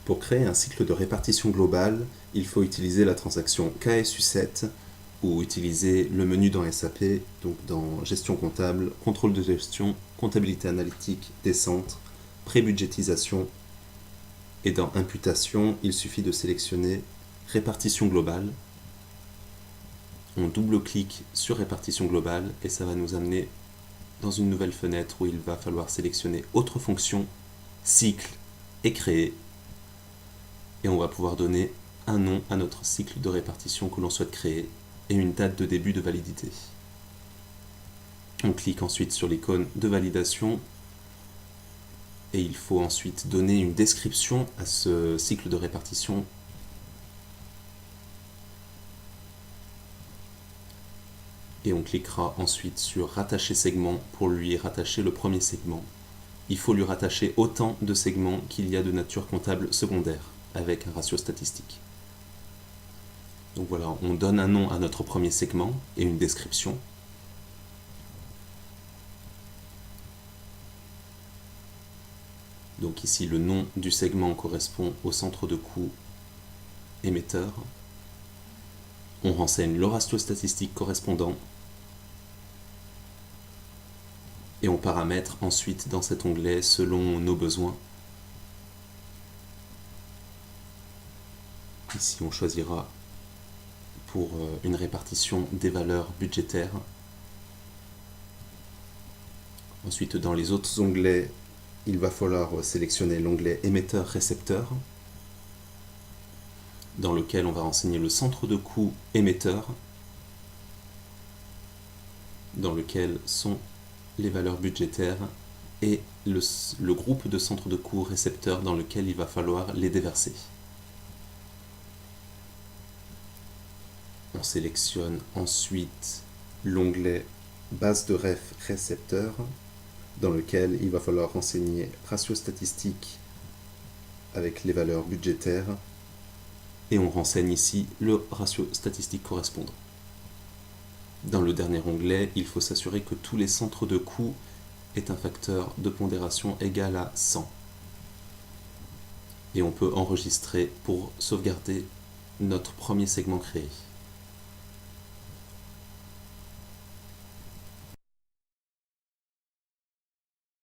Pour créer un cycle de répartition globale, il faut utiliser la transaction KSU7 ou utiliser le menu dans SAP, donc dans gestion comptable, contrôle de gestion, comptabilité analytique, descente, prébudgétisation, et dans imputation, il suffit de sélectionner répartition globale. On double-clique sur répartition globale et ça va nous amener dans une nouvelle fenêtre où il va falloir sélectionner autre fonction, cycle et créer. Et on va pouvoir donner un nom à notre cycle de répartition que l'on souhaite créer et une date de début de validité. On clique ensuite sur l'icône de validation et il faut ensuite donner une description à ce cycle de répartition. Et on cliquera ensuite sur rattacher segment pour lui rattacher le premier segment. Il faut lui rattacher autant de segments qu'il y a de nature comptable secondaire avec un ratio statistique. Donc voilà, on donne un nom à notre premier segment et une description. Donc ici, le nom du segment correspond au centre de coût émetteur. On renseigne le ratio statistique correspondant. Et on paramètre ensuite dans cet onglet selon nos besoins. Ici, on choisira pour une répartition des valeurs budgétaires. Ensuite, dans les autres onglets, il va falloir sélectionner l'onglet émetteur-récepteur, dans lequel on va renseigner le centre de coût émetteur, dans lequel sont les valeurs budgétaires, et le groupe de centres de coût récepteurs dans lequel il va falloir les déverser. On sélectionne ensuite l'onglet base de ref récepteur, dans lequel il va falloir renseigner ratio statistique avec les valeurs budgétaires, et on renseigne ici le ratio statistique correspondant. Dans le dernier onglet, il faut s'assurer que tous les centres de coûts aient un facteur de pondération égal à 100. Et on peut enregistrer pour sauvegarder notre premier segment créé.